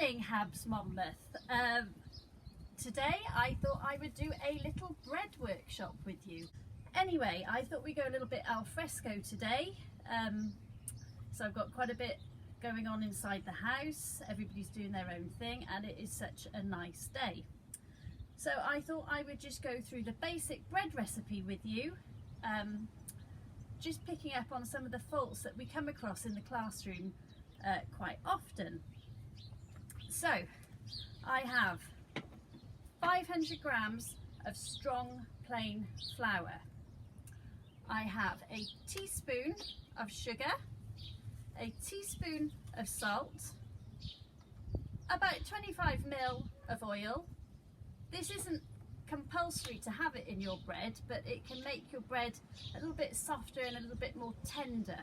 morning, Habs Monmouth. Today I thought I would do a little bread workshop with you. Anyway, I thought we'd go a little bit al fresco today. So I've got quite a bit going on inside the house. Everybody's doing their own thing and it is such a nice day. So I thought I would just go through the basic bread recipe with you, just picking up on some of the faults that we come across in the classroom quite often. So I have 500 grams of strong plain flour. I have a teaspoon of sugar, a teaspoon of salt, about 25 ml of oil. This isn't compulsory to have it in your bread, but it can make your bread a little bit softer and a little bit more tender.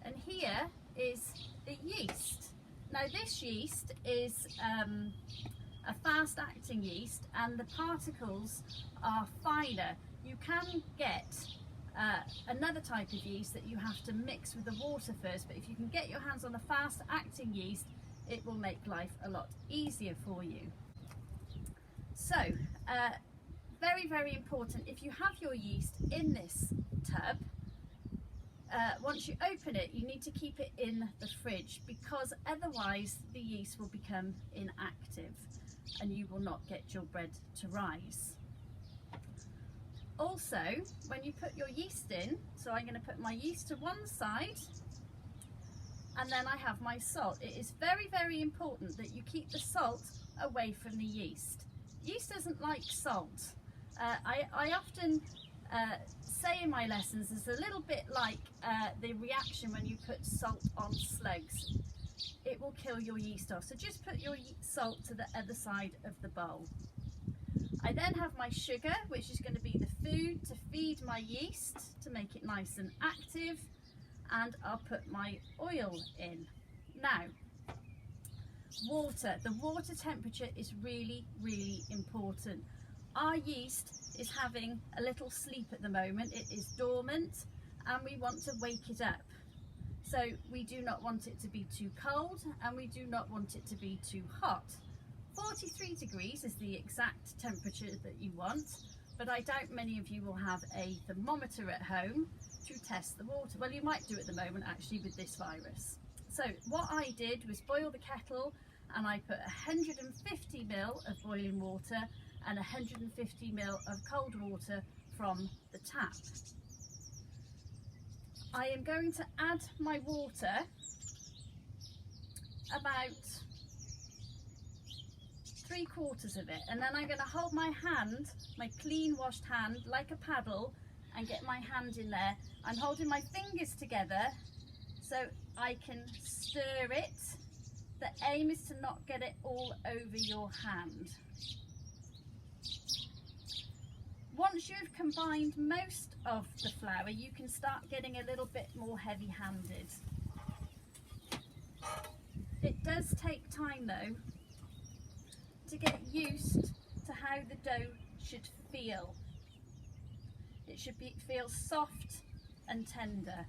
And here is the yeast. Now this yeast is a fast acting yeast and the particles are finer. You can get another type of yeast that you have to mix with the water first, but if you can get your hands on a fast acting yeast, it will make life a lot easier for you. So very, very important, if you have your yeast in this tub, once you open it, you need to keep it in the fridge, because otherwise the yeast will become inactive and you will not get your bread to rise. Also, when you put your yeast in, so I'm going to put my yeast to one side and then I have my salt. It is very, very important that you keep the salt away from the yeast. Yeast doesn't like salt. I often say in my lessons, it's a little bit like the reaction when you put salt on slugs. It will kill your yeast off. So just put your salt to the other side of the bowl. I then have my sugar, which is going to be the food to feed my yeast to make it nice and active, and I'll put my oil in. Now, water. The water temperature is really, really important. Our yeast is having a little sleep at the moment. It is dormant and we want to wake it up. So we do not want it to be too cold and we do not want it to be too hot. 43 degrees is the exact temperature that you want, but I doubt many of you will have a thermometer at home to test the water. Well, you might do at the moment actually with this virus. So what I did was boil the kettle and I put 150 ml of boiling water and 150 ml of cold water from the tap. I am going to add my water about 3/4 of it, and then I'm going to hold my hand, my clean washed hand, like a paddle, and get my hand in there. I'm holding my fingers together so I can stir it. The aim is to not get it all over your hand. Once you've combined most of the flour, you can start getting a little bit more heavy-handed. It does take time though to get used to how the dough should feel. It should feel soft and tender.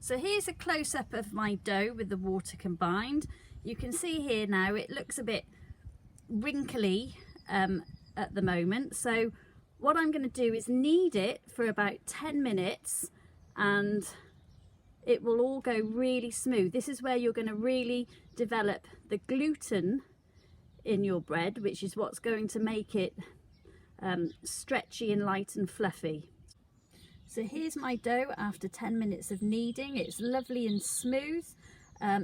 So here's a close-up of my dough with the water combined. You can see here now it looks a bit wrinkly at the moment. So what I'm going to do is knead it for about 10 minutes and it will all go really smooth. This is where you're going to really develop the gluten in your bread, which is what's going to make it stretchy and light and fluffy. So here's my dough after 10 minutes of kneading. It's lovely and smooth.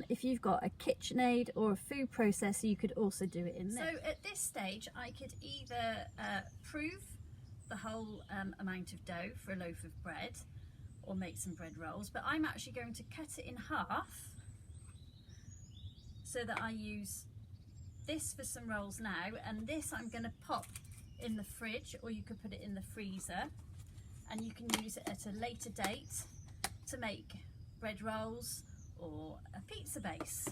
If you've got a KitchenAid or a food processor, you could also do it in there. So at this stage, I could either prove the whole amount of dough for a loaf of bread or make some bread rolls, but I'm actually going to cut it in half so that I use this for some rolls now, and this I'm going to pop in the fridge, or you could put it in the freezer and you can use it at a later date to make bread rolls or a pizza base.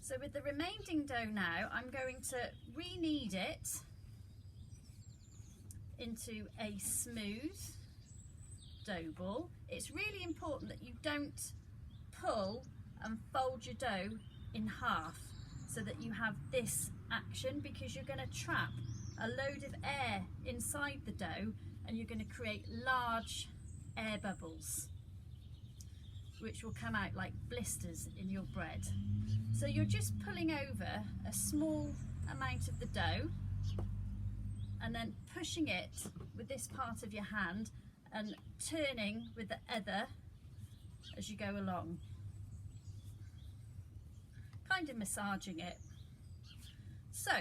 So with the remaining dough now, I'm going to re-knead it into a smooth dough ball. It's really important that you don't pull and fold your dough in half so that you have this action, because you're going to trap a load of air inside the dough and you're going to create large air bubbles which will come out like blisters in your bread. So you're just pulling over a small amount of the dough and then pushing it with this part of your hand and turning with the other as you go along, kind of massaging it. So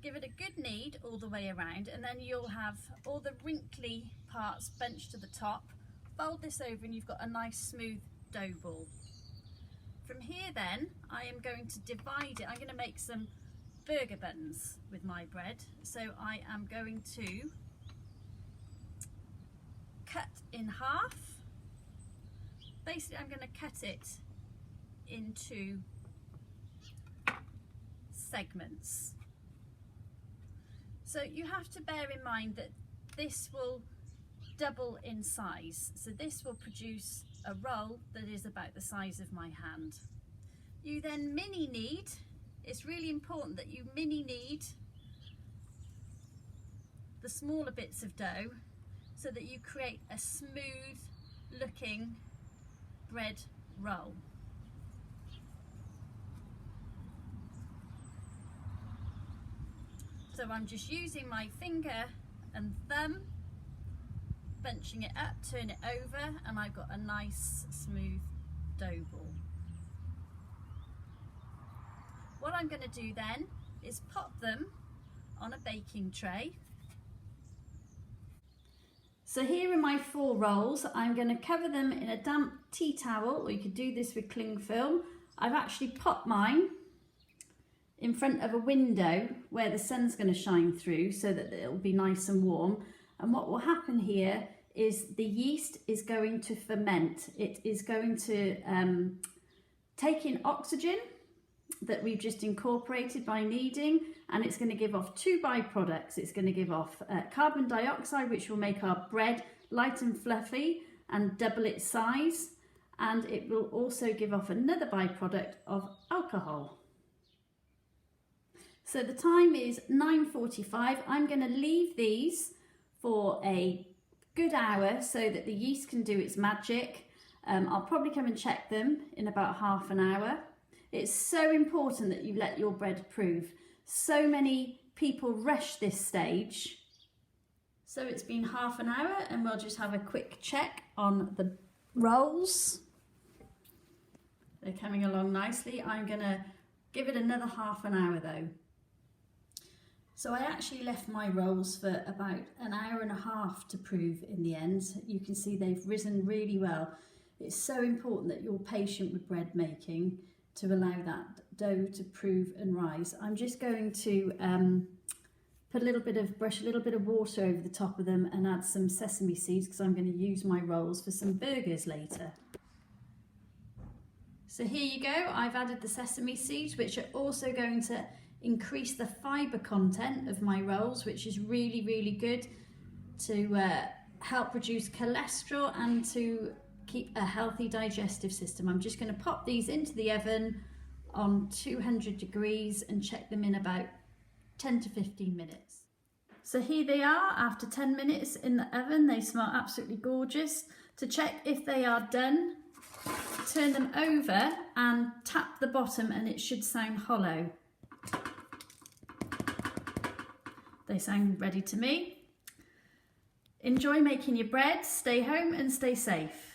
give it a good knead all the way around, and then you'll have all the wrinkly parts bunched to the top. Fold this over and you've got a nice smooth dough ball. From here then, I am going to divide it. I'm going to make some burger buns with my bread. So I am going to cut in half. Basically, I'm going to cut it into segments. So you have to bear in mind that this will double in size. So this will produce a roll that is about the size of my hand. You then mini knead. It's really important that you mini knead the smaller bits of dough so that you create a smooth looking bread roll. So I'm just using my finger and thumb, bunching it up, turn it over, and I've got a nice smooth dough ball. What I'm going to do then is pop them on a baking tray. So here are my 4 rolls. I'm going to cover them in a damp tea towel, or you could do this with cling film. I've actually popped mine in front of a window where the sun's going to shine through so that it'll be nice and warm. And what will happen here is the yeast is going to ferment. It is going to take in oxygen that we've just incorporated by kneading, and it's going to give off 2 byproducts. It's going to give off carbon dioxide, which will make our bread light and fluffy and double its size, and it will also give off another byproduct of alcohol. So the time is 9:45. I'm going to leave these for a good hour so that the yeast can do its magic. I'll probably come and check them in about half an hour. It's so important that you let your bread prove. So many people rush this stage. So it's been half an hour and we'll just have a quick check on the rolls. They're coming along nicely. I'm going to give it another half an hour though. So I actually left my rolls for about an hour and a half to prove in the end. You can see they've risen really well. It's so important that you're patient with bread making to allow that dough to prove and rise. I'm just going to brush a little bit of water over the top of them and add some sesame seeds, because I'm going to use my rolls for some burgers later. So here you go, I've added the sesame seeds, which are also going to increase the fibre content of my rolls, which is really, really good to help reduce cholesterol and to keep a healthy digestive system. I'm just going to pop these into the oven on 200 degrees and check them in about 10 to 15 minutes. So here they are after 10 minutes in the oven. They smell absolutely gorgeous. To check if they are done, turn them over and tap the bottom and it should sound hollow. They sound ready to me. Enjoy making your bread, stay home and stay safe.